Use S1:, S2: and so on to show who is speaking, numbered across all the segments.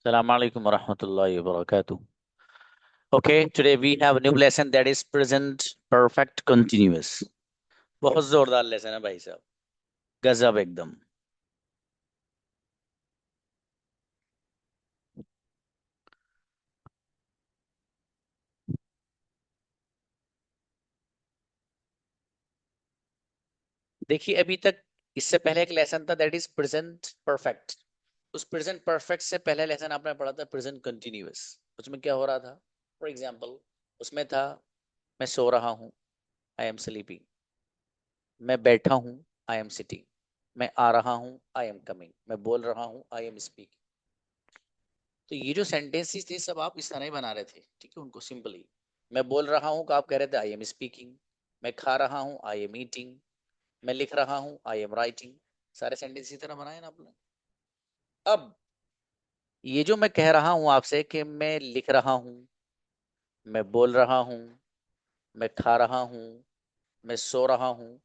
S1: Assalamu alaikum warahmatullahi wabarakatuh. Okay, today we have a new lesson that is present perfect continuous. बहुत जोरदार lesson है भाई साहब, गजब एकदम। देखिए अभी तक इससे पहले एक लेसन था दैट इज प्रेजेंट परफेक्ट। उस प्रेजेंट परफेक्ट से पहले लेसन आपने पढ़ा था प्रेजेंट कंटिन्यूअस। उसमें क्या हो रहा था? फॉर एग्जांपल, उसमें था मैं सो रहा हूँ, आई एम स्लीपिंग। मैं बैठा हूँ, आई एम सिटिंग। मैं आ रहा हूँ, आई एम कमिंग। मैं बोल रहा हूँ, आई एम स्पीकिंग। तो ये जो सेंटेंसेस थे सब आप इस तरह ही बना रहे थे, ठीक है? उनको सिंपली मैं बोल रहा हूँ का आप कह रहे थे आई एम स्पीकिंग। मैं खा रहा हूँ, आई एम ईटिंग। मैं लिख रहा हूँ, आई एम राइटिंग। सारे सेंटेंस इसी तरह बनाए ना आपने। अब ये जो मैं कह रहा हूँ आपसे कि मैं लिख रहा हूँ, मैं बोल रहा हूँ, मैं खा रहा हूँ, मैं सो रहा हूँ,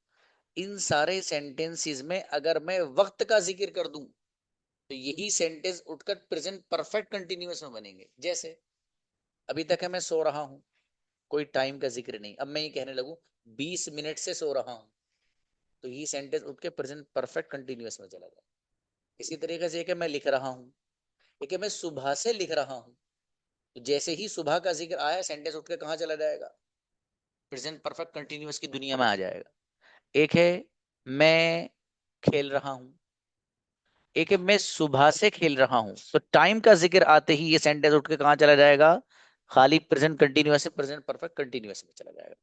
S1: इन सारे सेंटेंसेस में अगर मैं वक्त का जिक्र कर दूं तो यही सेंटेंस उठकर प्रेजेंट परफेक्ट कंटिन्यूअस में बनेंगे। जैसे अभी तक है मैं सो रहा हूँ, कोई टाइम का जिक्र नहीं। अब मैं ये कहने लगूं 20 मिनट से सो रहा हूं, तो ये सेंटेंस उठ के प्रेजेंट परफेक्ट कंटिन्यूअस में चला जाए। इसी तरीके से कि मैं लिख रहा हूं, कि मैं सुबह से लिख रहा हूं, तो जैसे ही सुबह का जिक्र आया सेंटेंस उठ के कहां चला जाएगा? प्रेजेंट परफेक्ट कंटिन्यूअस की दुनिया में आ जाएगा। एक है मैं खेल रहा हूं, एक है मैं सुबह से खेल रहा हूं। तो टाइम का जिक्र आते ही ये सेंटेंस उठ के कहां चला जाएगा? खाली प्रेजेंट कंटिन्यूअस से प्रेजेंट परफेक्ट कंटिन्यूअस में चला जाएगा।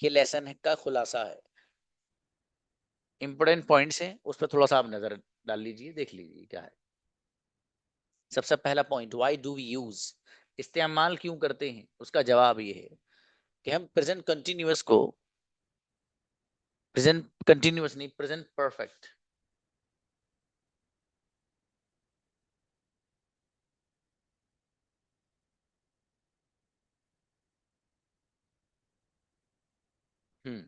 S1: ये लेसन का खुलासा है। इंपोर्टेंट पॉइंट्स हैं, उस पर थोड़ा सा आप नजर डाल लीजिए, देख लीजिए क्या है। सबसे पहला point, why do we use, इस्तेमाल क्यों करते हैं? उसका जवाब ये है कि हम प्रेजेंट कंटिन्यूअस को, प्रेजेंट कंटिन्यूअस नहीं, प्रेजेंट परफेक्ट, हम्म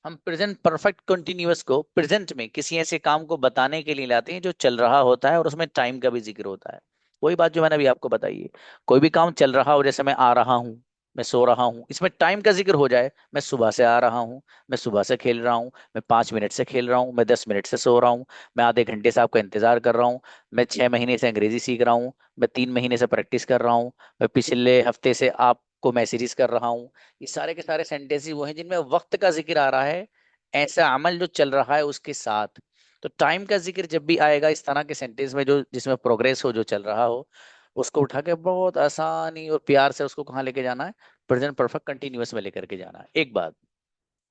S1: हम प्रेजेंट परफेक्ट कंटिन्यूअस को प्रेजेंट में किसी ऐसे काम को बताने के लिए लाते हैं जो चल रहा होता है और उसमें टाइम का भी जिक्र होता है। वही बात जो मैंने अभी आपको बताई है। कोई भी काम चल रहा हो, जैसे मैं आ रहा हूँ, मैं सो रहा हूँ, इसमें टाइम का जिक्र हो जाए। मैं सुबह से आ रहा हूँ, मैं सुबह से खेल रहा हूँ, मैं 5 मिनट से खेल रहा हूँ, मैं 10 मिनट से सो रहा हूँ, मैं आधे घंटे से आपका इंतजार कर रहा हूँ, मैं 6 महीने से अंग्रेजी सीख रहा हूँ, मैं 3 महीने से प्रैक्टिस कर रहा हूँ, मैं पिछले हफ्ते से आपको मैसेजेस कर रहा हूँ। ये सारे के सारे सेंटेंस वो हैं जिनमें वक्त का जिक्र आ रहा है, ऐसा अमल जो चल रहा है उसके साथ। तो टाइम का जिक्र जब भी आएगा इस तरह के सेंटेंस में जो जिसमें प्रोग्रेस हो, जो चल रहा हो, उसको उठा के बहुत आसानी और प्यार से उसको कहाँ लेके जाना है? प्रेजेंट परफेक्ट कंटिन्यूअस में लेकर के जाना है। एक बात।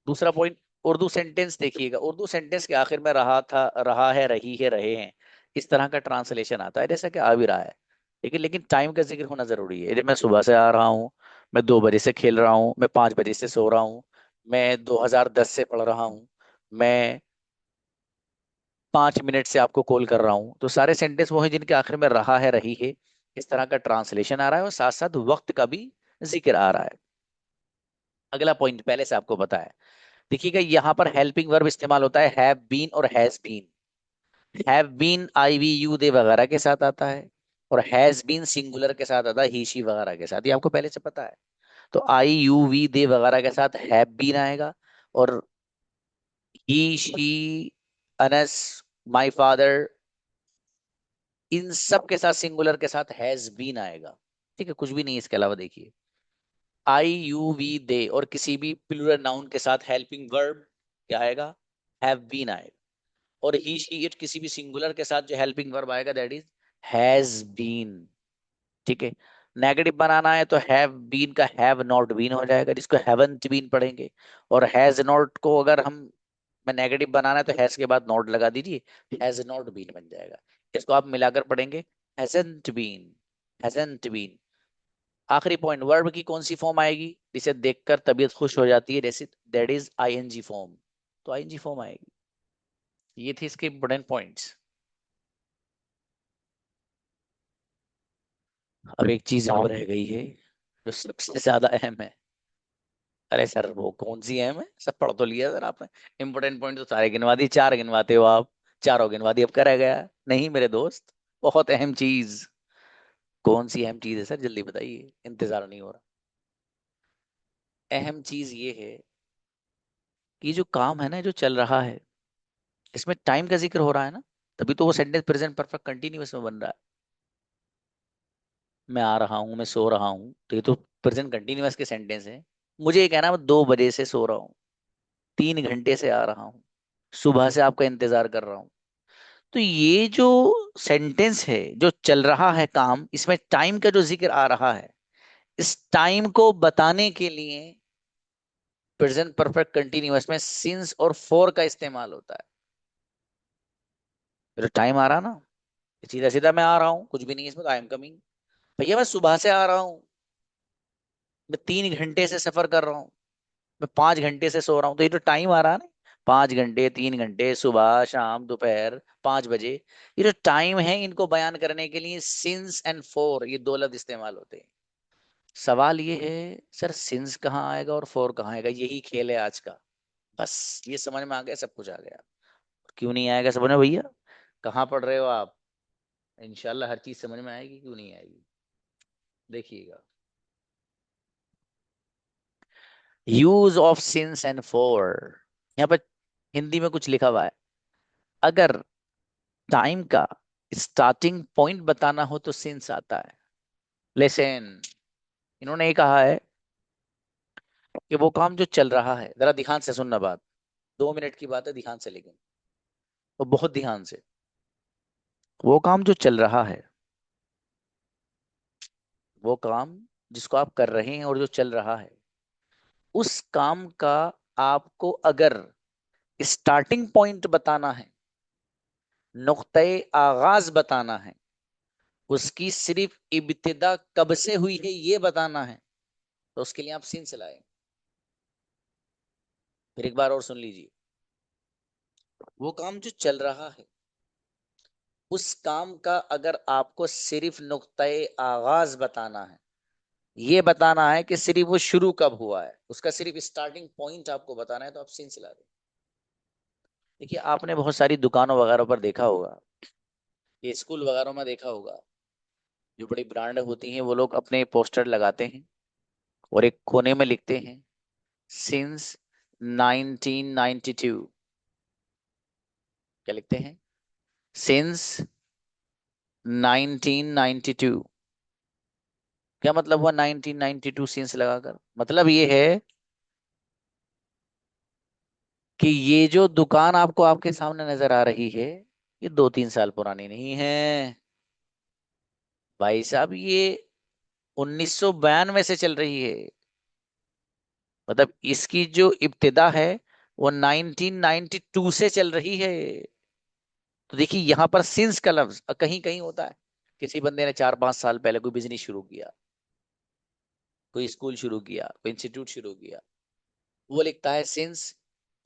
S1: दूसरा पॉइंट, उर्दू सेंटेंस देखिएगा। उर्दू सेंटेंस के आखिर में रहा था, रहा है, रही है, रहे हैं, इस तरह का ट्रांसलेशन आता है, जैसा कि आ भी रहा है। लेकिन टाइम का जिक्र होना जरूरी है। जब मैं सुबह से आ रहा हूँ, मैं 2 बजे से खेल रहा हूँ, मैं 5 बजे से सो रहा हूँ, मैं 2010 से पढ़ रहा हूँ, मैं 5 मिनट से आपको कॉल कर रहा हूँ, तो सारे सेंटेंस वो हैं जिनके आखिर में रहा है, रही है, इस तरह का ट्रांसलेशन आ रहा है और साथ साथ वक्त का भी जिक्र आ रहा है। अगला पॉइंट पहले से आपको पता है। देखिएगा यहाँ पर हेल्पिंग वर्ब इस्तेमाल होता है हैव बीन और has been. Have been I we you they वगैरह के साथ आता है, और हैज बीन सिंगुलर के साथ आता है, ही शी वगैरह के साथ। ये आपको पहले से पता है। तो आई यू वी दे वगैरह के साथ हैव बीन आएगा, और ही शी, अनस, माई फादर, इन सब के साथ सिंगुलर के साथ हैज बीन आएगा। ठीक है, कुछ भी नहीं है इसके अलावा। देखिए आई यू वी दे और किसी भी प्लूरल नाउन के साथ हेल्पिंग वर्ब क्या आएगा? हैव बीन आएगा। और ही शी इट किसी भी सिंगुलर के साथ जो हेल्पिंग वर्ब आएगा दैट इज हैज बीन। ठीक है। नेगेटिव बनाना है तो हैव बीन का हैव नॉट बीन हो जाएगा, जिसको हैवंट बीन पढ़ेंगे। और हैज नॉट को अगर हम मैं नेगेटिव बनाना है तो हैज के बाद नॉट लगा दीजिए, हैज नॉट बीन बन जाएगा। इसको आप मिलाकर पढ़ेंगे हैजंट बीन, हैजंट बीन। आखिरी पॉइंट, वर्ब की कौन सी फॉर्म आएगी जिसे देखकर तबीयत खुश हो जाती है? जैसे दैट इज आईएनजी फॉर्म। तो आईएनजी फॉर्म आएगी। ये थे इसके इंपोर्टेंट पॉइंट्स। अब एक चीज और रह गई है जो सबसे ज्यादा अहम है। अरे सर वो कौन सी अहम है? सब पढ़ तो लिया सर आपने। इंपोर्टेंट पॉइंट तो सारे गिनवा दिए, 4 गिनवाते हो आप, चारों गिनवा दिए, अब क्या रह गया? नहीं मेरे दोस्त, बहुत अहम चीज, कौन सी अहम चीज है सर, जल्दी बताइए, इंतजार नहीं हो रहा। अहम चीज ये है कि जो काम है ना, जो चल रहा है, इसमें टाइम का जिक्र हो रहा है ना, तभी तो वो सेंटेंस प्रेजेंट परफेक्ट कंटिन्यूअस में बन रहा है। मैं आ रहा हूँ, मैं सो रहा हूँ, तो ये तो प्रेजेंट कंटिन्यूअस के सेंटेंस है। मुझे ये कहना है, मैं 2 बजे से सो रहा हूँ, 3 घंटे से आ रहा हूँ, सुबह से आपका इंतजार कर रहा हूँ। तो ये जो सेंटेंस है, जो चल रहा है काम, इसमें टाइम का जो जिक्र आ रहा है, इस टाइम को बताने के लिए प्रेजेंट परफेक्ट कंटिन्यूअस में सिंस और फॉर का इस्तेमाल होता है। तो टाइम आ रहा ना, सीधा सीधा मैं आ रहा हूँ, कुछ भी नहीं है इसमें, तो आई एम कमिंग। भैया मैं सुबह से आ रहा हूँ, मैं 3 घंटे से सफर कर रहा हूँ, मैं 5 घंटे से सो रहा हूँ, तो ये तो टाइम आ रहा है ना। 5 घंटे, 3 घंटे, सुबह, शाम, दोपहर, 5 बजे, ये जो टाइम है, इनको बयान करने के लिए सिंस एंड फोर, ये 2 लफ्ज इस्तेमाल होते हैं। सवाल ये है, सर सिंस कहाँ आएगा और फोर कहाँ आएगा, यही खेल है आज का। बस ये समझ में आ गया, सब कुछ आ गया। क्यों नहीं आएगा समझ में भैया? कहाँ पढ़ रहे हो आप? इंशाल्लाह हर चीज समझ में आएगी, क्यों नहीं आएगी, देखिएगा। Use of since and four, यहाँ पर हिंदी में कुछ लिखा हुआ है। अगर टाइम का स्टार्टिंग पॉइंट बताना हो तो सिंस आता है। लेसन, इन्होंने ये कहा है कि वो काम जो चल रहा है, जरा ध्यान से सुनना बात, 2 मिनट की बात है, ध्यान से, लेकिन वो बहुत ध्यान से। वो काम जो चल रहा है, वो काम जिसको आप कर रहे हैं और जो चल रहा है, उस काम का आपको अगर स्टार्टिंग पॉइंट बताना है, नुक्ते आगाज बताना है, उसकी सिर्फ इब्तिदा कब से हुई है ये बताना है, तो उसके लिए आप सिंस लाए। फिर एक बार और सुन लीजिए। वो काम जो चल रहा है, उस काम का अगर आपको सिर्फ नुक्ते आगाज बताना है, ये बताना है कि सिर्फ वो शुरू कब हुआ है, उसका सिर्फ स्टार्टिंग पॉइंट आपको बताना है, तो आप सिंस ला दें। देखिए, आपने बहुत सारी दुकानों वगैरह पर देखा होगा, ये स्कूल वगैरह में देखा होगा, जो बड़ी ब्रांड होती हैं, वो लोग अपने पोस्टर लगाते हैं और एक कोने में लिखते हैं, सिंस 1992। क्या लिखते हैं? सिंस 1992। क्या मतलब हुआ 1992 सिंस लगाकर? मतलब ये है कि ये जो दुकान आपको आपके सामने नजर आ रही है, ये 2-3 साल पुरानी नहीं है भाई साहब, ये 1992 से चल रही है। मतलब इसकी जो इब्तिदा है, वो 1992 से चल रही है। तो देखिए, यहाँ पर सिंस का लफ्ज कहीं कहीं होता है। किसी बंदे ने 4-5 साल पहले कोई बिजनेस शुरू किया, कोई स्कूल शुरू किया, कोई इंस्टीट्यूट शुरू किया, वो लिखता है सिंस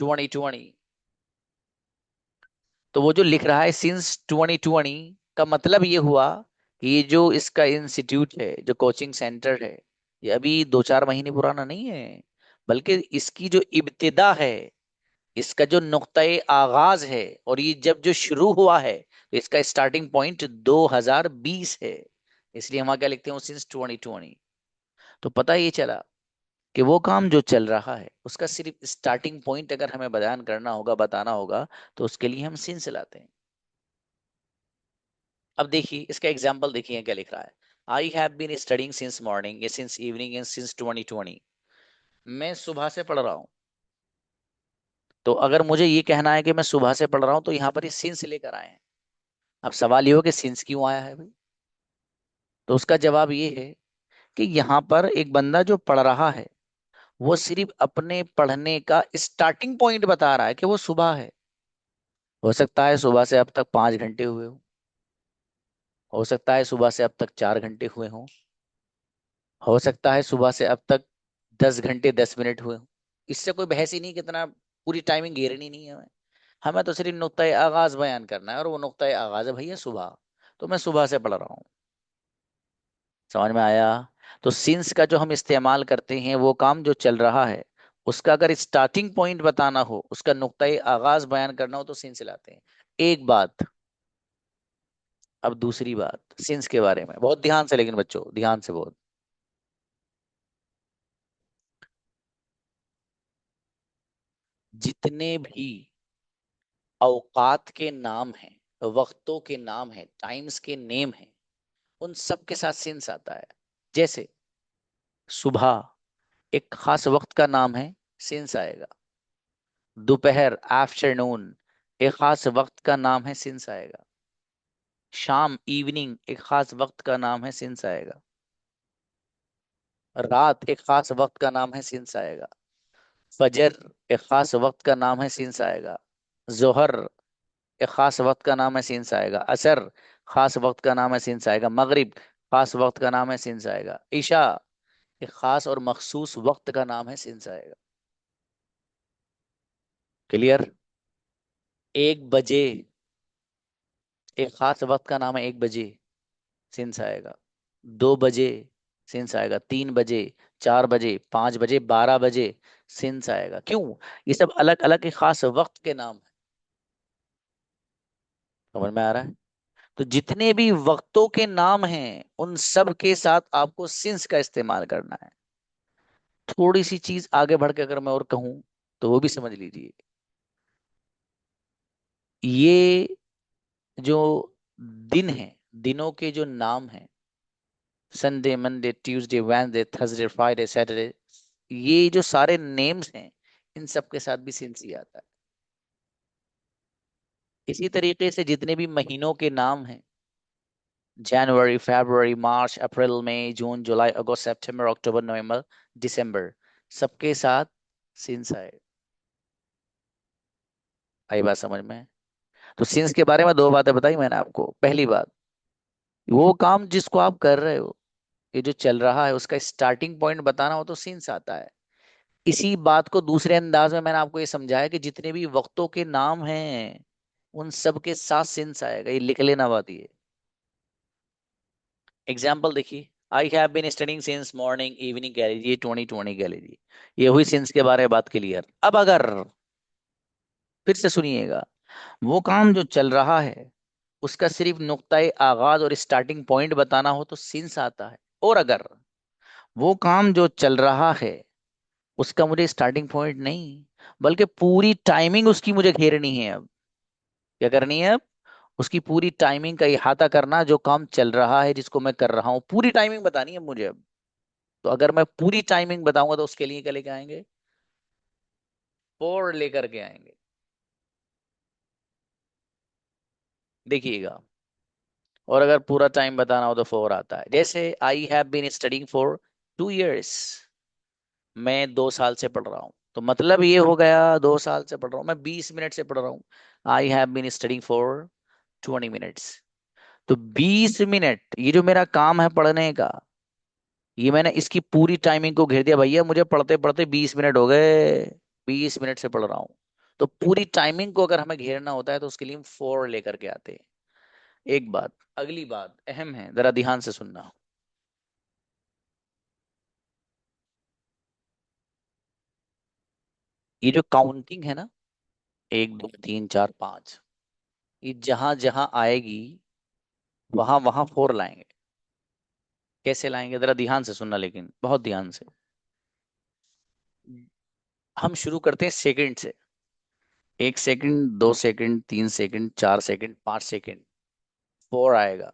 S1: 2020। तो वो जो लिख रहा है सिंस 2020, का मतलब ये हुआ कि ये जो इसका इंस्टीट्यूट है, जो कोचिंग सेंटर है, ये अभी 2-4 महीने पुराना नहीं है, बल्कि इसकी जो इब्तिदा है, इसका जो नुक्ते आगाज है, और ये जब जो शुरू हुआ है, तो इसका स्टार्टिंग पॉइंट 2020 है। इसलिए हम क्या लिखते हैं, सिंस 2020। तो पता ये चला कि वो काम जो चल रहा है, उसका सिर्फ स्टार्टिंग पॉइंट अगर हमें बयान करना होगा, बताना होगा, तो उसके लिए हम सिंस लाते हैं। अब देखिए इसका एग्जाम्पल, देखिए क्या लिख रहा है। I have been studying since morning, since evening and since 2020। मैं सुबह से पढ़ रहा हूँ। तो अगर मुझे ये कहना है कि मैं सुबह से पढ़ रहा हूँ, तो यहाँ पर ये सिंस लेकर आए हैं। अब सवाल ये हो कि सिंस क्यों आया है भाई? तो उसका जवाब ये है कि यहाँ पर एक बंदा जो पढ़ रहा है, वो सिर्फ अपने पढ़ने का स्टार्टिंग पॉइंट बता रहा है कि वो सुबह है। हो सकता है सुबह से अब तक 5 घंटे हुए हो सकता है सुबह से अब तक 4 घंटे हुए हों, हो सकता है सुबह से अब तक 10 घंटे 10 मिनट हुए हों। इससे कोई बहस ही नहीं, कितना पूरी टाइमिंग घेरनी नहीं है हमें। हमें तो सिर्फ नुक्ता आगाज बयान करना है, और वो नुक्ता आगाज है भैया सुबह। तो मैं सुबह से पढ़ रहा हूँ। समझ में आया? तो सिंस का जो हम इस्तेमाल करते हैं, वो काम जो चल रहा है, उसका अगर स्टार्टिंग पॉइंट बताना हो, उसका नुक्ता आगाज बयान करना हो, तो सिंस लाते हैं। एक बात, अब दूसरी बात सिंस के बारे में, बहुत ध्यान से, लेकिन बच्चों ध्यान से बहुत। जितने भी औकात के नाम हैं, वक्तों के नाम हैं, टाइम्स के नेम हैं, उन सब के साथ सिंस आता है। जैसे सुबह एक खास वक्त का नाम है, सिंस आएगा। दोपहर आफ्टरनून एक खास वक्त का नाम है, सिंस आएगा। शाम इवनिंग एक खास वक्त का नाम है, सिंस आएगा। रात एक खास वक्त का नाम है, सिंस आएगा। फजर एक खास वक्त का नाम है, सिंस आएगा। जोहर एक खास वक्त का नाम है, सिंस आएगा। असर खास वक्त का नाम है, सिंस आएगा। मगरिब खास वक्त का नाम है, सिंस आएगा। ईशा एक खास और मखसूस वक्त का नाम है, सिंस आएगा। क्लियर? 1 बजे एक खास वक्त का नाम है, 1 बजे, सिंस आएगा। 2 बजे सिंस आएगा। 3 बजे, 4 बजे, 5 बजे, 12 बजे, सिंस आएगा। क्यों? ये सब अलग अलग एक खास वक्त के नाम है। समझ में आ रहा है? तो जितने भी वक्तों के नाम हैं उन सब के साथ आपको सिंस का इस्तेमाल करना है। थोड़ी सी चीज आगे बढ़ के अगर मैं और कहूं तो वो भी समझ लीजिए। ये जो दिन है, दिनों के जो नाम हैं, Sunday, Monday, Tuesday, Wednesday, Thursday, Friday, Saturday, ये जो सारे नेम्स हैं, इन सब के साथ भी सिंस ही आता है। इसी तरीके से जितने भी महीनों के नाम हैं, जनवरी, फरवरी, मार्च, अप्रैल, मई, जून, जुलाई, अगस्त, सितंबर, अक्टूबर, नवंबर, दिसंबर, सबके साथ सिंस आए। आई बात समझ में? तो सिंस के बारे में दो बातें बताई मैंने आपको। पहली बात, वो काम जिसको आप कर रहे हो, ये जो चल रहा है, उसका स्टार्टिंग पॉइंट बताना हो तो सिंस आता है। इसी बात को दूसरे अंदाज में मैंने आपको ये समझाया कि जितने भी वक्तों के नाम हैं उन सब के साथ सिंस आएगा। ये लिख लेना बात ये। एग्जाम्पल देखिए, I have been studying since morning, evening कह लीजिए, 2020 कह लीजिए। ये हुई सिंस के बारे में बात, क्लियर? अब अगर फिर से सुनिएगा, वो काम जो चल रहा है उसका सिर्फ नुक्ताए आगाज और स्टार्टिंग पॉइंट बताना हो तो सिंस आता है। और अगर वो काम जो चल रहा है उसका मुझे स्टार्टिंग पॉइंट नहीं, बल्कि पूरी टाइमिंग उसकी मुझे घेरनी है। अब क्या करनी है? अब उसकी पूरी टाइमिंग का इहाता करना, जो काम चल रहा है जिसको मैं कर रहा हूँ, पूरी टाइमिंग बतानी है मुझे अब। तो अगर मैं पूरी टाइमिंग बताऊंगा तो उसके लिए क्या लेके आएंगे? फोर लेकर के आएंगे। देखिएगा, और अगर पूरा टाइम बताना हो तो फोर आता है। जैसे I have been studying for 2 years, मैं 2 साल से पढ़ रहा हूँ, तो मतलब ये हो गया 2 साल से पढ़ रहा हूँ, मैं 20 मिनट से पढ़ रहा हूँ। I have been studying for 20 minutes. तो 20 मिनट ये जो मेरा काम है पढ़ने का, ये मैंने इसकी पूरी टाइमिंग को घेर दिया। भैया मुझे पढ़ते पढ़ते 20 मिनट हो गए, 20 मिनट से पढ़ रहा हूँ। तो पूरी टाइमिंग को अगर हमें घेरना होता है तो उसके लिए हम फोर लेकर के आते हैं। एक बात। अगली बात अहम है, जरा ध्यान से सुनना। ये जो काउंटिंग है ना, 1 2 3 4 5, ये जहां जहां आएगी वहां वहां फोर लाएंगे। कैसे लाएंगे? जरा ध्यान से सुनना, लेकिन बहुत ध्यान से। हम शुरू करते हैं सेकंड से। 1 second, 2 second, 3 second, 4 second, 5 second, four आएगा।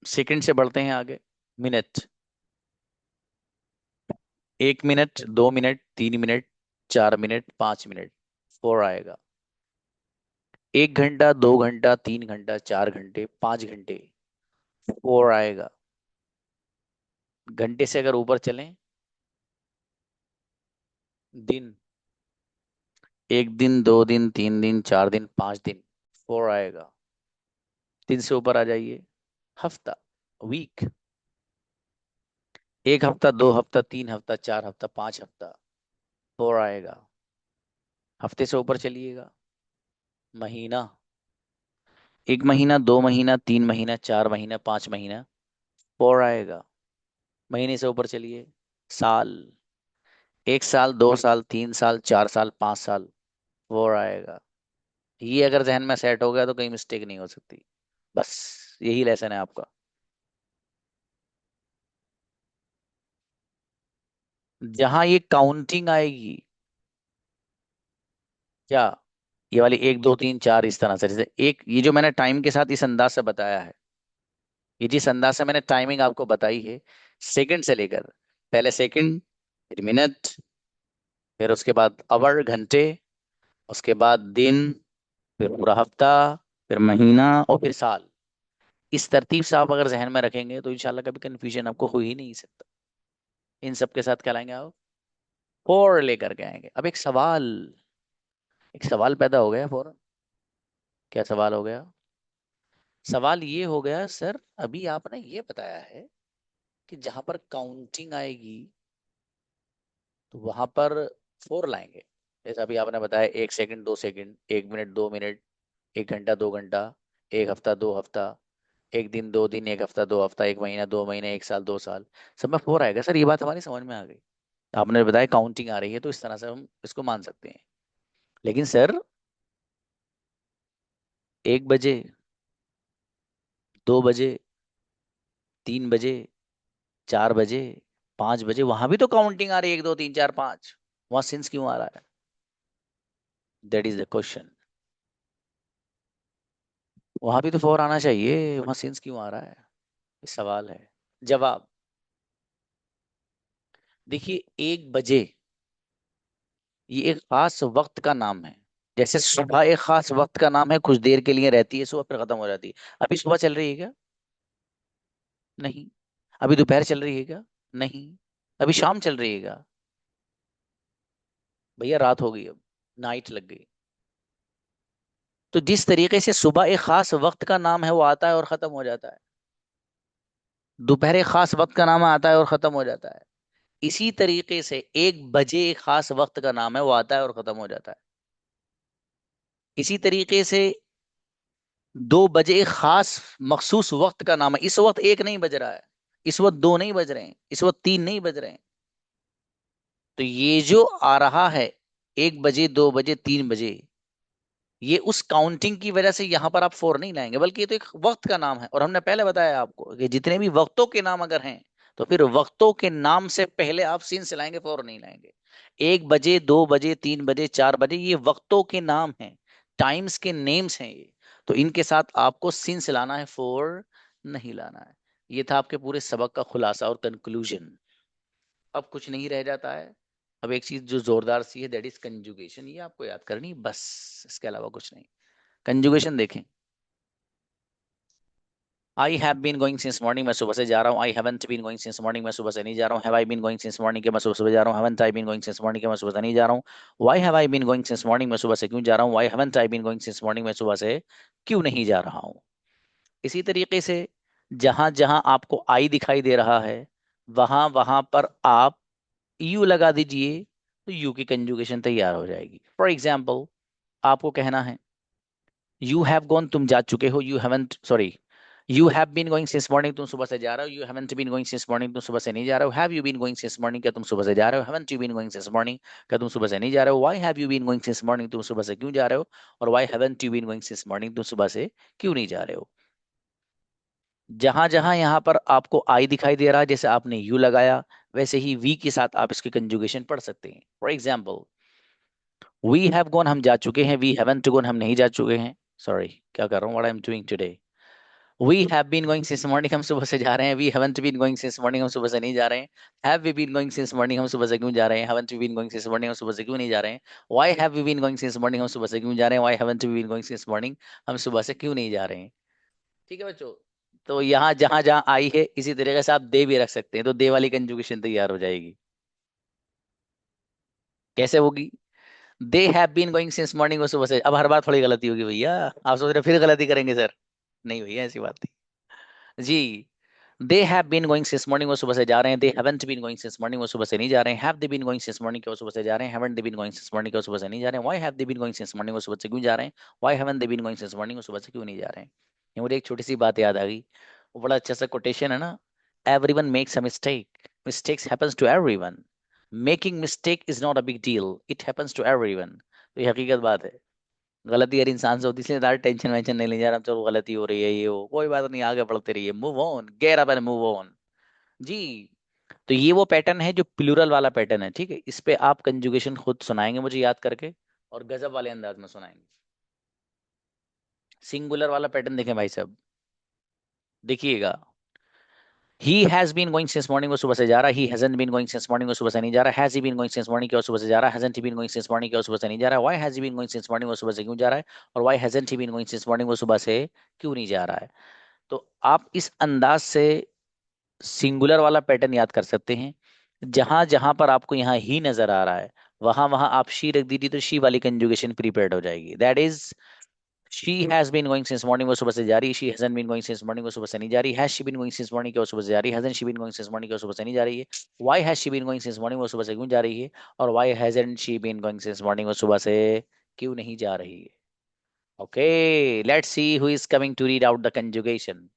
S1: सेकंड से बढ़ते हैं आगे, minute. 1 minute, 2 minute, 3 minute, 4 minute, 5 minute, four आएगा। 1 घंटा, 2 घंटा, 3 घंटा, 4 घंटे, 5 घंटे, फोर आएगा। घंटे से अगर ऊपर चलें, दिन। 1 दिन, 2 दिन, 3 दिन, 4 दिन, 5 दिन, फोर आएगा। 3 से ऊपर आ जाइए, हफ्ता, वीक। 1 हफ्ता, 2 हफ्ता, 3 हफ्ता, 4 हफ्ता, 5 हफ्ता, फोर आएगा। हफ्ते से ऊपर चलिएगा, महीना। 1 महीना, 2 महीना, 3 महीना, 4 महीना, 5 महीना, फोर आएगा। महीने से ऊपर चलिए, साल। 1 साल, 2 साल, 3 साल, 4 साल, 5 साल, फोर आएगा। ये अगर जहन में सेट हो गया तो कहीं मिस्टेक नहीं हो सकती। बस यही लेसन है आपका। जहां ये काउंटिंग आएगी, क्या ये वाली एक दो तीन चार इस तरह से, जैसे एक ये जो मैंने टाइम के साथ इस अंदाज से बताया है, ये जिस अंदाज से मैंने टाइमिंग आपको बताई है, सेकंड से लेकर, पहले सेकंड, फिर मिनट, फिर उसके बाद आवर घंटे, उसके बाद दिन, फिर पूरा हफ्ता, फिर महीना और फिर साल। इस तरतीब से आप अगर जहन में रखेंगे तो इंशाल्लाह कभी कंफ्यूजन आपको हो ही नहीं सकता। इन सब के साथ क्या लाएंगे आप? फोर लेकर के आएंगे। अब एक सवाल पैदा हो गया फौरन। क्या सवाल हो गया? सवाल ये हो गया सर, अभी आपने ये बताया है कि जहां पर काउंटिंग आएगी तो वहां पर फोर लाएंगे। जैसे अभी आपने बताया 1 सेकंड, 2 सेकंड, 1 मिनट, 2 मिनट, 1 घंटा, 2 घंटा, एक हफ्ता, 2 हफ्ता, एक दिन, 2 दिन, एक हफ्ता, 2 हफ्ता, एक महीना, 2 महीने, एक साल, 2 साल, सब में फोर आएगा सर। ये बात हमारी समझ में आ गई। आपने बताया काउंटिंग आ रही है तो इस तरह से हम इसको मान सकते हैं। लेकिन सर 1 बजे, 2 बजे, 3 बजे, 4 बजे, 5 बजे, वहां भी तो काउंटिंग आ रही है, 1 2 3 4 5। वहां सिंस क्यों आ रहा है? That is the question. वहां भी तो फोर आना चाहिए, वहां सिंस क्यों आ रहा है? ये सवाल है। जवाब देखिए, 1 बजे ये एक खास वक्त का नाम है। जैसे सुबह एक खास वक्त का नाम है, कुछ देर के लिए रहती है, सुबह फिर खत्म हो जाती है। अभी सुबह चल रही है क्या? नहीं। अभी दोपहर चल रही है क्या? नहीं। अभी शाम चल रही है क्या? भैया रात हो गई, अब नाइट लग गई। तो जिस तरीके से सुबह एक खास वक्त का नाम है, वो आता है और खत्म हो जाता है। दोपहर एक खास वक्त का नाम आता है और खत्म हो जाता है। इसी तरीके से 1 बजे एक खास वक्त का नाम है, वो आता है और खत्म हो जाता है। इसी तरीके से 2 बजे एक खास मखसूस वक्त का नाम है। इस वक्त एक नहीं बज रहा है, इस वक्त दो नहीं बज रहे हैं, इस वक्त तीन नहीं बज रहे हैं। तो ये जो आ रहा है 1 बजे, 2 बजे, 3 बजे, ये उस काउंटिंग की वजह से यहां पर आप फोर नहीं लाएंगे, बल्कि ये तो एक वक्त का नाम है। और हमने पहले बताया आपको कि जितने भी वक्तों के नाम अगर हैं, तो फिर वक्तों के नाम से पहले आप सीन से लाएंगे, फोर नहीं लाएंगे। 1 बजे, 2 बजे, 3 बजे, 4 बजे, ये वक्तों के नाम हैं, टाइम्स के नेम्स हैं ये। तो इनके साथ आपको सीन से लाना है, फोर नहीं लाना है। ये था आपके पूरे सबक का खुलासा और कंक्लूजन। अब कुछ नहीं रह जाता है। अब एक चीज जो जोरदार सी है, दैट इज कंजुगेशन। ये आपको याद करनी है बस, इसके अलावा कुछ नहीं। कंजुगेशन देखें। I have been going since morning, मैं सुबह से जा रहा हूँ। I haven't been going since morning, मैं सुबह से नहीं जा रहा हूँ। Have I been going since morning, के मैं सुबह सुबह जा रहा हूँ। Haven't I been going since morning, के मैं सुबह से नहीं जा रहा हूँ। Why have I been going since morning, मैं सुबह से क्यों जा रहा हूँ। Why haven't I been going since morning, मैं सुबह से क्यों नहीं जा रहा हूँ। इसी तरीके से जहां जहां आपको आई दिखाई दे रहा है, वहां वहां पर आप यू लगा दीजिए, तो यू की कंजुगेशन तैयार हो जाएगी। फॉर एग्जाम्पल, आपको कहना है यू हैव गॉन, तुम जा चुके हो। You haven't, sorry, you have been going since morning, तुम सुबह से जा रहे हो। You haven't been going since morning, तुम सुबह से नहीं जा रहे हो। Have you been going since morning, क्या तुम सुबह से जा रहे हो। Haven't you been going since morning, क्या तुम सुबह से नहीं जा रहे हो। Why have you been going since morning, तुम सुबह से क्यों जा रहे हो। और why haven't you been going since morning, तुम सुबह से क्यों नहीं जा रहे हो। जहां जहां यहाँ पर आपको आई दिखाई दे रहा है, जैसे आपने यू लगाया, वैसे ही वी के साथ आप इसकी कंजुगेशन पढ़ सकते हैं। For example, we have gone, हम जा चुके हैं। वी हैवंट गॉन, हम नहीं जा चुके हैं। सॉरी, क्या कर रहा हूँ, what I am doing today. We have been going since morning, हम सुबह से जा रहे हैं। We haven't been going since morning, हम सुबह से नहीं जा रहे हैं। Have we been going since morning, हम सुबह से क्यों जा रहे हैं। Haven't we been going since morning, हम सुबह से क्यों नहीं जा रहे हैं। Why have we been going since morning, हम सुबह से क्यों जा रहे हैं। Why haven't we been going since morning, हम सुबह से क्यों नहीं जा रहे हैं। ठीक है बच्चों। तो यहाँ जहां जहां आई है, इसी तरीके से आप दे भी रख सकते हैं, तो दे वाली कंजुगेशन तैयार हो जाएगी। कैसे होगी? They have been going since morning, वो सुबह से। अब हर बार थोड़ी गलती होगी भैया, आप सोच रहे फिर गलती करेंगे सर। नहीं भैया, ऐसी बात नहीं जी। They have been going since morning, वो सुबह से जा रहे हैं। They haven't been going since morning, वो सुबह से नहीं जा रहे हैं। Have they been going since morning, क्या वो सुबह से जा रहे हैं। Haven't they been going since morning, क्या वो सुबह से नहीं जा रहे हैं। Why have they been going since morning, वो सुबह से क्यों जा रहे हैं। Why haven't they been going since morning, वो सुबह से क्यों नहीं जा रहे हैं। ये मुझे एक छोटी सी बात याद आ गई, वो बड़ा अच्छा सा कोटेशन है ना। Everyone makes a mistake, mistakes happens to everyone, making mistake is not a big deal, it happens to everyone. तो ये हकीकत बात है। गलती हर इंसान से होती है, इसलिए ज्यादा टेंशन वेंशन नहीं ले जा रहा, चलो गलती हो रही है ये वो, कोई बात नहीं, आगे बढ़ते रहिए, move on, get up and move on. जी। तो ये वो पैटर्न है जो प्लूरल वाला पैटर्न है, ठीक है, इस पे आप कंजुगेशन खुद सुनाएंगे मुझे याद करके, और गजब वाले अंदाज में सुनाएंगे। सिंगुलर वाला पैटर्न देखें भाई साहब, देखिएगा। He has been going since morning, वो सुबह से जा रहा है। He hasn't been going since morning, वो सुबह से नहीं जा रहा। Has he been going since morning, क्या वो सुबह से जा रहा है। Hasn't he been going since morning, क्या वो सुबह से नहीं जा रहा है। Why has he been going since morning, वो सुबह से क्यों जा रहा है। और why hasn't he been going since morning, वो सुबह से क्यों नहीं जा रहा है। तो आप इस अंदाज से सिंगुलर वाला पैटर्न याद कर सकते हैं। जहां जहां पर आपको यहाँ ही नजर आ रहा है, वहां वहां आप शी रख दीजिए, तो शी वाली कंजुगेशन प्रीपेयर्ड हो जाएगी। That is, she has been going since morning, वो सुबह से जा रही है। She hasn't been going since morning, वो सुबह से नहीं जा रही। Has she been going since morning, क्या वो सुबह से जा रही है। Hasn't she been going since morning, क्या वो सुबह से नहीं जा रही है। Why has she been going since morning, वो सुबह से क्यों जा रही है। और why hasn't she been going since morning, वो सुबह से क्यों नहीं जा रही है। Okay, let's see who is coming to read out the conjugation.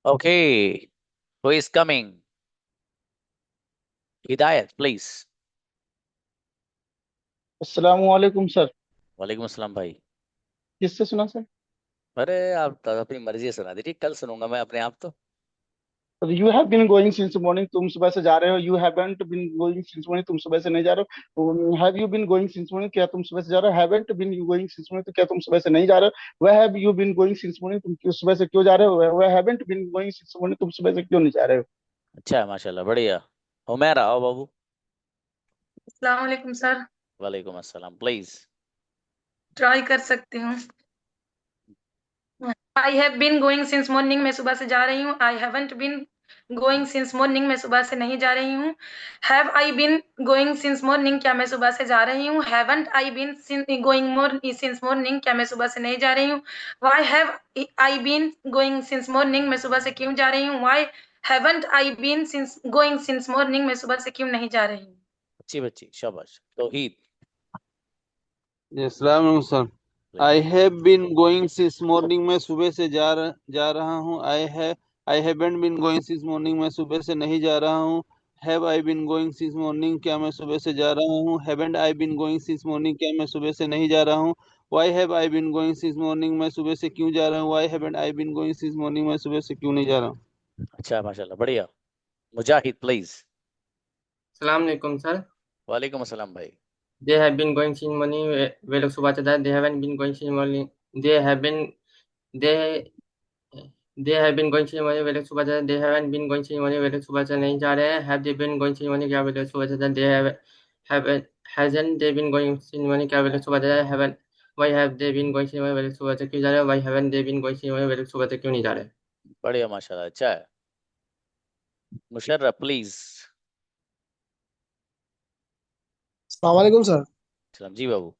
S1: Okay, who is coming, Hidayat please.
S2: अस्सलाम वालेकुम सर।
S1: वालेकुम अस्सलाम भाई।
S2: किससे सुना सर?
S1: अरे आप तो अपनी मर्जी से सुना दीजिए, कल सुनूंगा मैं अपने आप तो।
S2: You have been going since morning, तुम सुबह से जा रहे हो। You haven't been going since morning, तुम सुबह से नहीं जा रहे हो। Have you been going since morning, क्या तुम सुबह से जा रहे हो। Haven't been you going since morning, तो क्या तुम सुबह से नहीं जा रहे हो। वह have you been going since morning, तुम क्यों सुबह से क्यों जा रहे हो। वह haven't been going since morning, तुम सुबह से क्यों नहीं जा रहे हो।
S1: अच्छा है, माशाल्लाह, बढ़िया। हुमैरा आओ बाबू।
S3: अस्सलाम वालेकुम सर।
S1: वालेकुम अस्सलाम प्लीज।
S3: ट्राई कर सकती हूँ। I have been going since morning, मैं सुबह से जा रही हूँ। I haven't been going since morning, मैं सुबह से नहीं जा रही हूँ। Have I been going since morning, क्या मैं सुबह से जा रही हूँ। Haven't I been going since morning, क्या मैं सुबह से नहीं जा रही हूँ। Why have I been going since morning, मैं सुबह से क्यों जा रही हूँ। Y haven't I been since going since morning, मैं सुबह से क्यों नहीं जा रही हूँ।
S1: अच्छी बच्ची, शाबाश। तौहीद
S4: अस्सलाम वालेकुम सर। आई
S1: वालेकुम।
S4: Have been going since morning, मैं सुबह से जा रहा हूँ। I haven't been going since morning, मैं सुबह से नहीं जा रहा हूँ। Have I been going since morning, क्या मैं सुबह से जा रहा हूँ। Haven't I been going since morning, क्या मैं सुबह से नहीं जा रहा हूँ। Why have I been going since morning, मैं सुबह से क्यों जा रहा हूँ। Y haven't I been going since morning, मैं सुबह से क्यों नहीं जा रहा हूँ।
S1: अच्छा है, माशाल्लाह, बढ़िया। मुजाहिद प्लीज।
S5: सलाम अलैकुम सर।
S1: वालेकुम अस्सलाम भाई।
S5: They have been going since morning, वे लोग सुबह चलता है। They haven't been going since morning, they have been they they have been going since morning, वे लोग सुबह चलता है। They haven't been going since morning, वे लोग सुबह से नहीं जा रहे हैं। Have they been going since morning, क्या वे लोग सुबह चलता है। दे have hasn't they been going since morning, क्या वे लोग सुबह चलता है। Haven't why have they been going since morning, वे लोग सुबह से क्यों जा रहे हैं। Why haven't they been going since morning, वे लोग सुबह से क्यों नहीं जा रहे।
S1: बढ़िया, माशाल्लाह, अच्छा है। मुशर्रफ प्लीज।
S6: अस्सलाम वालेकुम सर।
S1: सलाम जी बाबू।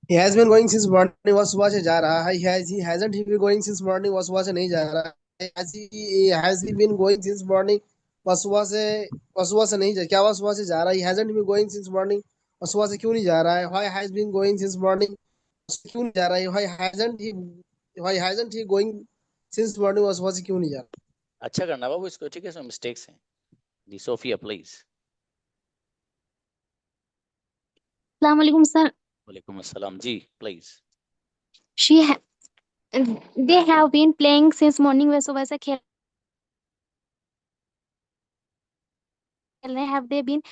S6: He has been going since morning, वो सुबह से जा रहा है. He hasn't he been going since morning, वो सुबह से नहीं जा रहा है. Has he been going since morning, वो सुबह से नहीं जा. क्या वो सुबह से जा रहा है? He hasn't been going since morning, वो सुबह से क्यों नहीं जा रहा है? Why has been going since morning, क्यों नहीं जा रहा है? Why hasn't he going since morning, वो सुबह से क्यों नहीं जा रहा?
S1: अच्छा करना बाबू इसको, ठीक है, इसमें मिस्टेक्स हैं। जी सोफिया प्लीज।
S7: अस्सलाम वालेकुम सर।
S1: वालेकुम अस्सलाम जी please.
S7: She ha they have been playing since morning, वे सुबह से खेल रहे हैं। Have they been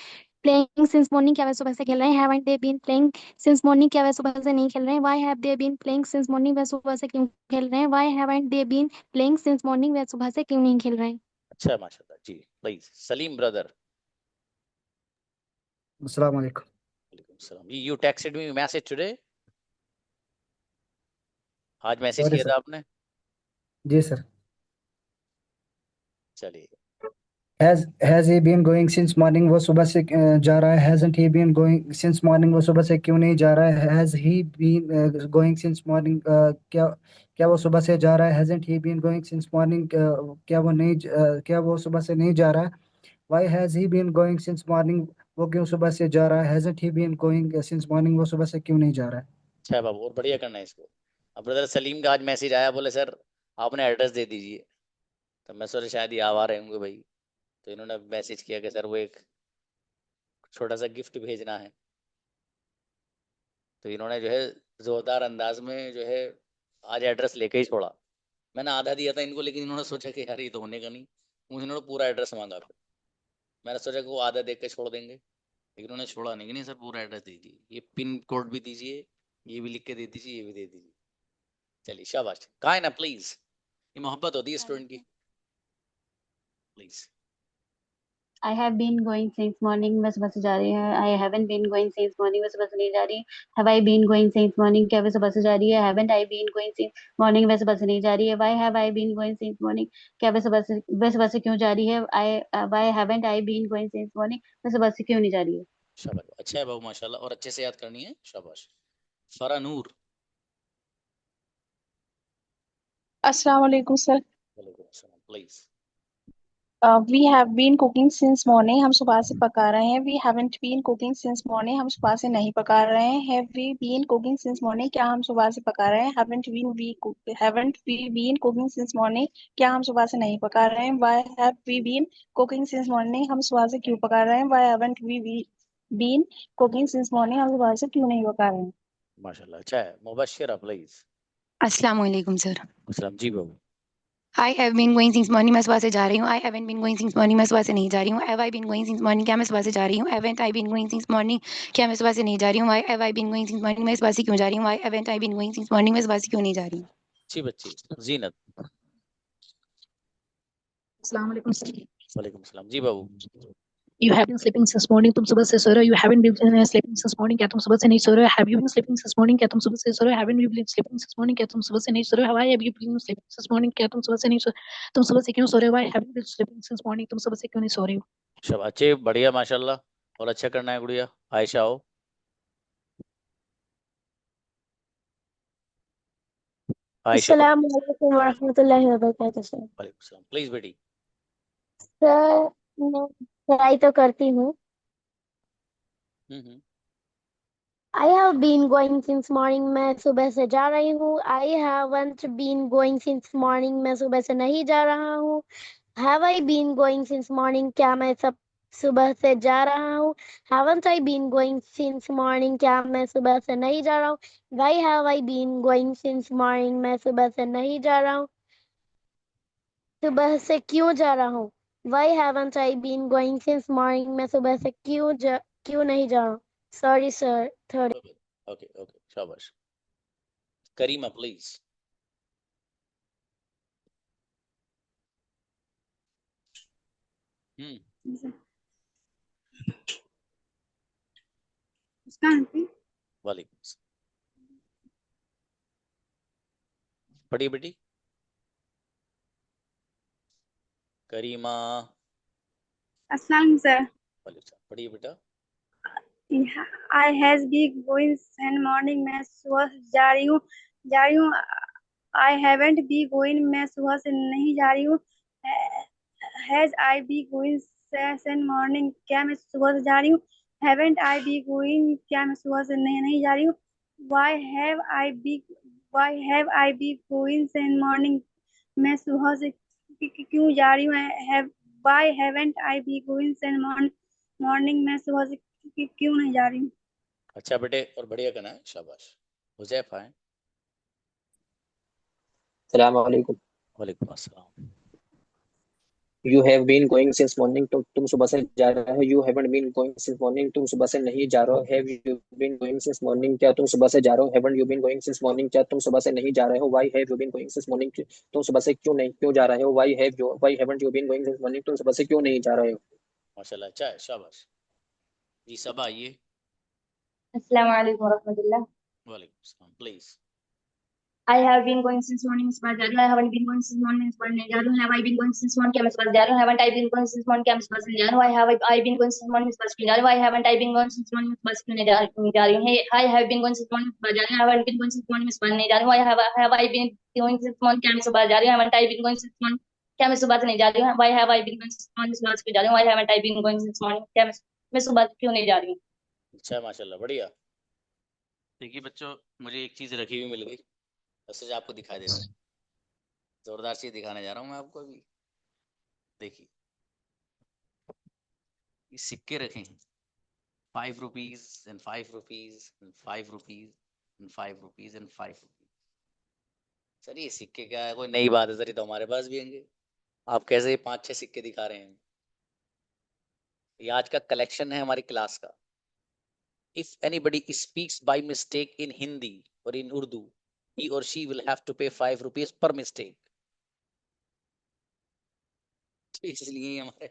S7: playing since morning, क्या वे सुबह से खेल रहे हैं? Haven't they been playing since morning, क्या वे सुबह से नहीं खेल रहे हैं? Why have they been playing since morning, वे सुबह से क्यों खेल रहे हैं? Why haven't they been playing since morning, वे सुबह से क्यों नहीं खेल रहे हैं?
S1: अच्छा माशाल्लाह जी प्लीज। सलीम ब्रदर।
S8: अस्सलाम वालेकुम।
S1: वालेकुम सलाम। You texted me message today, आज मैसेज
S8: सॉरी
S1: किया
S8: सर।
S1: था आपने?
S8: जी सर।
S1: चलिए।
S8: Has he been going since morning, वो सुबह से जा रहा है. Hasn't he been going since morning, वो सुबह से क्यों नहीं जा रहा है? Has he been going since morning, क्या वो सुबह से जा रहा है? Hasn't he been going since morning, क्या वो सुबह से नहीं जा रहा है? Why has he been going since morning, वो क्यों सुबह से जा रहा है? Hasn't he been going since morning, वो सुबह से क्यों नहीं जा रहा है?
S1: अच्छा बाबू और बढ़िया करना है इसको। अब ब्रदर सलीम का आज मैसेज आया, बोले सर आपने एड्रेस दे दीजिए, तो मैं सोचा शायद ये आ रहे होंगे भाई, तो इन्होंने मैसेज किया कि सर वो एक छोटा सा गिफ्ट भेजना है, तो इन्होंने जो है जोरदार अंदाज में जो है आज एड्रेस लेके ही छोड़ा। मैंने आधा दिया था इनको, लेकिन इन्होंने सोचा कि यार ये तो होने का नहीं, मुझे इन्होंने पूरा एड्रेस मांगा। फिर मैंने सोचा कि वो आधा देख के छोड़ देंगे, लेकिन उन्होंने छोड़ा नहीं कि नहीं सर पूरा एड्रेस दीजिए, ये पिन कोड भी दीजिए, ये भी लिख के दे दीजिए, ये भी दे दीजिए। चलिए शाबाश। कहा है ना प्लीज, ये मोहब्बत होती है स्टूडेंट की। Please.
S9: I have been going since morning, मैं सुबह से जा रही हूँ. I haven't been going since morning, मैं सुबह से नहीं जा रही. Have I been going since morning, क्या मैं सुबह से जा रही है? Haven't I been going since morning, मैं सुबह से नहीं जा रही है. Why have I been going since morning, क्या मैं सुबह से क्यों जा रही है? Why haven't I been going since morning, मैं सुबह से क्यों नहीं जा रही है?
S1: शाबाश, अच्छा है बाबू माशाल्लाह, और अच्छे से याद करनी है। शाबाश। फरा नूर।
S10: Assalamu alaikum sir.
S1: वालेकुम अस्सलाम please.
S10: We have been cooking since morning. हम सुबह से पका रहे हैं. We haven't been cooking since morning. हम सुबह से नहीं पका रहे हैं. Have we been cooking since morning? क्या हम सुबह से पका रहे हैं? Haven't we been cooking since morning? क्या हम सुबह से नहीं पका रहे हैं? Why have we been cooking since morning? हम सुबह से क्यों पका रहे हैं? Why haven't we been cooking since morning? हम सुबह से क्यों नहीं पका रहे हैं?
S1: माशाल्लाह अच्छा है। मुबश्शिरा प्लीज।
S11: अस्सलाम वालेकुम सर।
S1: अस्सलाम जी बाबू।
S11: I have been going since morning, मैं सुबह से जा रही हूँ. I haven't been going since morning, मैं सुबह से नहीं जा रही हूँ. Have I been going since morning, क्या मैं सुबह से जा रही हूँ? Haven't I been going since morning, क्या मैं सुबह से नहीं जा रही हूँ? Why have I been going since morning, मैं सुबह से क्यों जा रही हूँ? Why haven't I been going since morning, मैं सुबह से क्यों नहीं जा रही हूँ?
S1: अच्छी बच्ची जीनत।
S12: अस्सलाम वालेकुम सर।
S1: वालेकुम सलाम जी बाबू।
S12: You have been sleeping since morning, तुम सुबह से सो रहे हो. You haven't been sleeping since morning, क्या तुम सुबह से नहीं सो रहे हो? Have you been sleeping since morning, क्या तुम सुबह से सो रहे हो? Haven't you been sleeping since morning, क्या तुम सुबह से नहीं सो रहे हो? Why have you been sleeping since morning, क्या तुम सुबह से नहीं सो तुम सुबह से क्यों सो रहे हो? Why have you been sleeping since morning, तुम सुबह से क्यों नहीं सो रहे हो?
S1: शाबाश, अच्छे बढ़िया माशाल्लाह, और अच्छा करना है गुड़िया। आयशा हो। आयशा।
S7: अस्सलाम वालेकुम वरहमतुल्लाहि वबरकातुहू सर।
S1: वालेकुम सलाम प्लीज बेटी।
S7: सर मैं ट्राई तो करती हूँ. I have been going since morning, मैं सुबह से जा रही हूँ. I haven't been going since morning, मैं सुबह से नहीं जा रहा हूँ. Have I been going since morning, क्या मैं सुबह से जा रहा हूँ. Haven't I been going since morning, क्या मैं सुबह से नहीं जा रहा हूँ. Why have I been going since morning, मैं सुबह से नहीं जा रहा हूँ. सुबह से क्यों जा रहा हूँ. Why haven't I been going since morning, मैं सुबह से क्यों नहीं जा रहा हूँ. Sorry sir, third.
S1: Okay okay शाबाश। करीमा प्लीज। वालेकुम सलाम। पढ़िए बेटी। करीमा।
S13: अस्सलाम सर।
S1: वालेकुम सलाम, पढ़िए बेटा।
S13: I has been going since morning, मैं सुबह से जा रही हूँ। आई हैवंट बी गोइंग, मैं सुबह से नहीं जा रही हूँ। Has I be going since morning, क्या मैं सुबह से जा रही हूँ। हैवंट आई बी गोइंग, क्या मैं सुबह से नहीं जा रही हूँ। Why have I be going since morning, मैं सुबह से क्यों जा रही हूँ। Why haven't I be going since morning, मैं सुबह से क्यों नहीं जा रही हूँ।
S1: अच्छा बेटे, और बढ़िया करना है, शाबाश। हुजैफा है।
S14: सलाम वालेकुम।
S1: वालेकुम अस्सलाम।
S14: You have been going since morning, तुम सुबह से जा रहे हो। You haven't been going since morning, तुम सुबह से नहीं जा रहे हो। Have you been going since morning, क्या तुम सुबह से जा रहे हो। Haven't you been going since morning, क्या तुम सुबह से नहीं जा रहे हो। Why have you been going since morning, तुम सुबह से क्यों जा रहे हो। Why haven't you been going since morning, तुम सुबह से क्यों नहीं जा रहे हो।
S1: माशाल्लाह, अच्छा है, शाबाश जी। सब आइए।
S9: अस्सलाम वालेकुम रहमतुल्लाह।
S1: वालेकुम अस्सलाम, please.
S9: I have been going since morning, इस बार जा रही हूँ। I haven't been going since morning, इस बार नहीं जा रही हूँ। Have I been going since morning, क्या मैं इस बार जा रही हूँ। Haven't I been going since morning, क्या मैं इस बार नहीं जा रही हूँ। I been going since morning, इस बार क्यों जा रही हूँ। Why haven't I been going since morning, इस बार क्यों नहीं जा रही हूँ। Hey, I have been going since morning, इस बार जा रही हूँ। Haven't been going since morning, इस बार नहीं जा रही हूँ। Why have I been going since morning, क्या मैं इस बार जा रही हूँ। Haven't I been going since morning, क्या मैं सुबह से नहीं जा रही हूँ। Why have I been going since morning, इस बार क्यों जा रही हूँ। Why haven't I been going since morning, क्या मैं सुबह क्यों नहीं जा रही हूँ।
S1: अच्छा, माशाल्लाह, बढ़िया। देखिए बच्चों, मुझे एक चीज रखी हुई मिल गई, मैसेज आपको दिखा देता हूँ। जोरदार चीज दिखाने जा रहा हूँ मैं आपको अभी। देखिए, ये सिक्के रखे हैं, 5 rupees and 5 rupees and 5 rupees and 5 rupees and 5 rupees. Sir ये सिक्के क्या है, कोई नई बात है सर, ये तो हमारे पास भी होंगे। आप कैसे ये 5-6 सिक्के दिखा रहे हैं। ये आज का कलेक्शन है हमारी क्लास का। If anybody speaks by mistake in Hindi or in Urdu, he or she will have to pay 5 rupees per mistake. तो इसलिए हमारे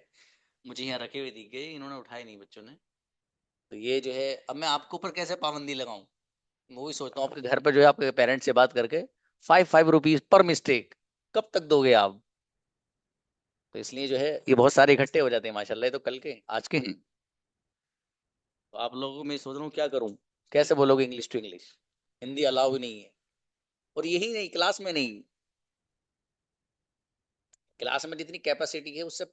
S1: मुझे यहाँ रखे हुए दिख गए, इन्होंने उठाए नहीं बच्चों ने। तो ये जो है, अब मैं आपके ऊपर कैसे पाबंदी लगाऊं। मैं वही सोचता हूँ, आपके घर पर जो है आपके पेरेंट्स से बात करके 5 रुपीज पर मिस्टेक कब तक दोगे आप। तो इसलिए जो है ये बहुत सारे इकट्ठे हो जाते हैं माशाल्लाह, ये तो कल के आज के हैं। तो आप लोगों में सोच रहा हूँ क्या करूँ, कैसे बोलोगे English to English. Hindi allow ही नहीं है, और यही नहीं, क्लास में नहीं, क्लास में जितनी कैपेसिटी है उससे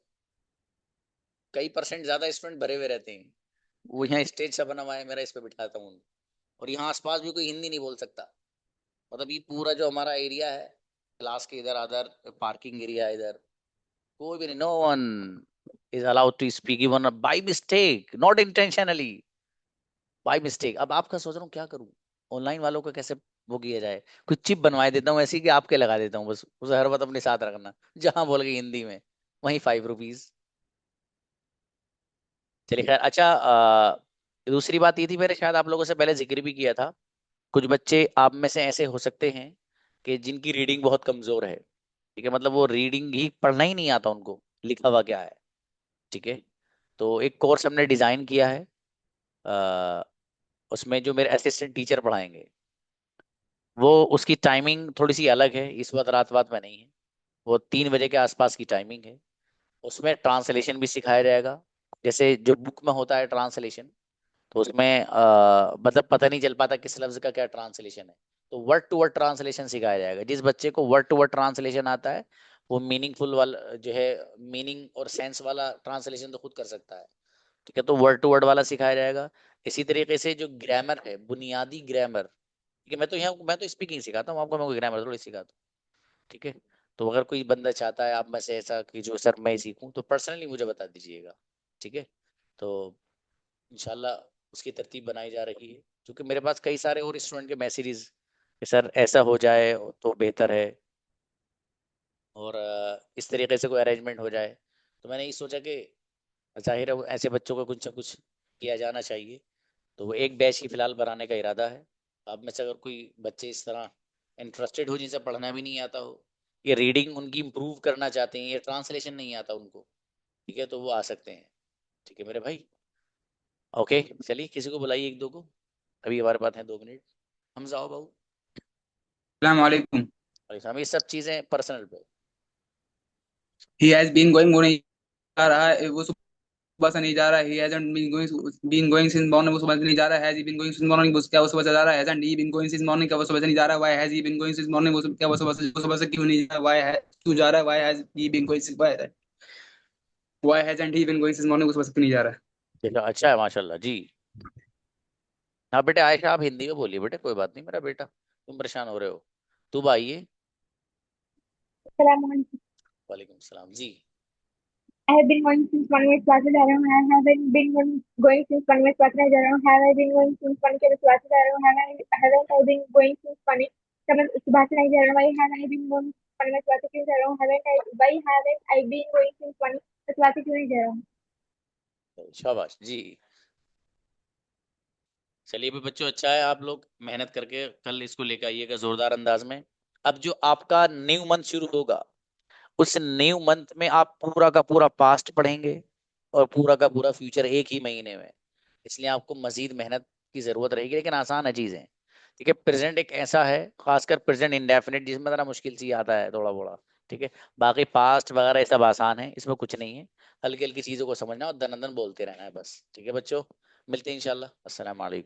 S1: कई % ज्यादा स्टूडेंट भरे हुए रहते हैं। वो यहाँ स्टेज सा बना हुआ है मेरा, इस पे बिठाता हूँ, और यहाँ आसपास भी कोई हिंदी नहीं बोल सकता। मतलब ये पूरा जो हमारा एरिया है क्लास के इधर अदर पार्किंग एरिया, इधर कोई भी नहीं, no one is allowed to speak even by mistake, not intentionally, by mistake. अब आपका सोच रहा हूँ क्या करूँ, ऑनलाइन वालों को कैसे वो किया जाए। कुछ चिप बनवाए देता हूँ ऐसी कि आपके लगा देता हूँ, बस उसे हर वक्त अपने साथ रखना, जहां बोल गई हिंदी में वहीं 5 रुपीज। चलिए खैर, अच्छा दूसरी बात ये थी, मैंने शायद आप लोगों से पहले जिक्र भी किया था, कुछ बच्चे आप में से ऐसे हो सकते हैं कि जिनकी रीडिंग बहुत कमजोर है। ठीक है, मतलब वो रीडिंग ही पढ़ना ही नहीं आता उनको, लिखा हुआ क्या है। ठीक है, तो एक कोर्स हमने डिजाइन किया है, अ, उसमें जो मेरे असिस्टेंट टीचर पढ़ाएंगे, वो उसकी टाइमिंग थोड़ी सी अलग है, इस वक्त रात में नहीं है, वो 3 बजे के आसपास की टाइमिंग है। उसमें ट्रांसलेशन भी सिखाया जाएगा, जैसे जो बुक में होता है ट्रांसलेशन, तो उसमें मतलब पता नहीं चल पाता किस लफ्ज का क्या ट्रांसलेशन है, तो वर्ड टू वर्ड ट्रांसलेशन सिखाया जाएगा। जिस बच्चे को वर्ड टू वर्ड ट्रांसलेशन आता है वो मीनिंगफुल वाला जो है, मीनिंग और सेंस वाला ट्रांसलेशन तो खुद कर सकता है। ठीक है, तो वर्ड टू वर्ड वाला सिखाया जाएगा। इसी तरीके से जो ग्रामर है, बुनियादी ग्रामर, ठीक है, मैं तो स्पीकिंग सिखाता हूँ आपको, मैं कोई ग्रामर थोड़ी सिखाता हूँ। ठीक है, तो अगर कोई बंदा चाहता है आप में से ऐसा कि जो सर मैं सीखूं, तो पर्सनली मुझे बता दीजिएगा। ठीक है, तो इंशाल्लाह उसकी तरतीब बनाई जा रही है, क्योंकि मेरे पास कई सारे और स्टूडेंट के मैसेजेस कि सर ऐसा हो जाए तो बेहतर है, और इस तरीके से कोई अरेंजमेंट हो जाए। तो मैंने ये सोचा कि जाहिर है वो ऐसे बच्चों को कुछ ना कुछ किया जाना चाहिए। तो वो एक बैच ही फिलहाल बनाने का इरादा है। आप में से अगर कोई बच्चे इस तरह इंटरेस्टेड हो, जिनसे पढ़ना भी नहीं आता हो, ये रीडिंग उनकी इम्प्रूव करना चाहते हैं, ये ट्रांसलेशन नहीं आता उनको, ठीक है, तो वो आ सकते हैं। ठीक है मेरे भाई, ओके। चलिए किसी को बुलाइए, एक दो को, अभी हमारे पास है 2 मिनट। हम जाओ बाबू।
S15: अस्सलाम वालेकुम।
S1: हम ये सब चीजें पर्सनल पे।
S15: ही हैज बीन गोइंग, वो नहीं जा रहा है, वो सुबह सुबह से नहीं जा रहा है, he hasn't been going since morning, वो सुबह से नहीं जा रहा है, has he been going since morning, क्या वो सुबह से जा रहा है, hasn't he been going since morning, क्या वो सुबह से नहीं जा रहा है, why has he been going since morning, क्या वो सुबह से क्यों नहीं जा रहा है, क्यों जा रहा है, why has he been going since why hasn't he been going since morning, वो सुबह से क्यों नहीं जा रहा है।
S1: चलो अच्छा है माशाल्लाह जी। हाँ बेटे आयशा आप हिंदी में बोलिए बेटे, कोई बात नहीं मेरा बेटा, तुम परेशान हो रहे हो। तुम आइए। वालेकुम सलाम जी।
S16: I have been going since morning में सुबह से जा रहा हूँ। I haven't been going since morning में सुबह से नहीं जा रहा हूँ। Have I been going since morning के मैं सुबह से जा रहा हूँ। Haven't I been going since morning क्या मैं सुबह से नहीं जा रहा हूँ। Why have I been going morning में सुबह से क्यों जा रहा हूँ। Why haven't I been going since morning मैं सुबह से क्यों नहीं जा रहा हूँ।
S1: शाबाश जी। चलिए भी बच्चों अच्छा है, आप लोग मेहनत करके कल इसको लेकर आइएगा जोरदार अंदाज में। अब जो आपका न्यू मंथ शुरू होगा उस न्यू मंथ में आप पूरा का पूरा पास्ट पढ़ेंगे और पूरा का पूरा फ्यूचर एक ही महीने में, इसलिए आपको मजीद मेहनत की जरूरत रहेगी, लेकिन आसान है चीजें। ठीक है, प्रेजेंट एक ऐसा है, खासकर प्रेजेंट इंडेफिनिट, जिसमें जरा मुश्किल सी आता है थोड़ा बोड़ा। ठीक है, बाकी पास्ट वगैरह ये सब आसान है, इसमें कुछ नहीं है, हल्की हल्की चीजों को समझना और दन बोलते रहना है बस। ठीक है बच्चों, मिलते हैं इंशाल्लाह। अस्सलाम वालेकुम।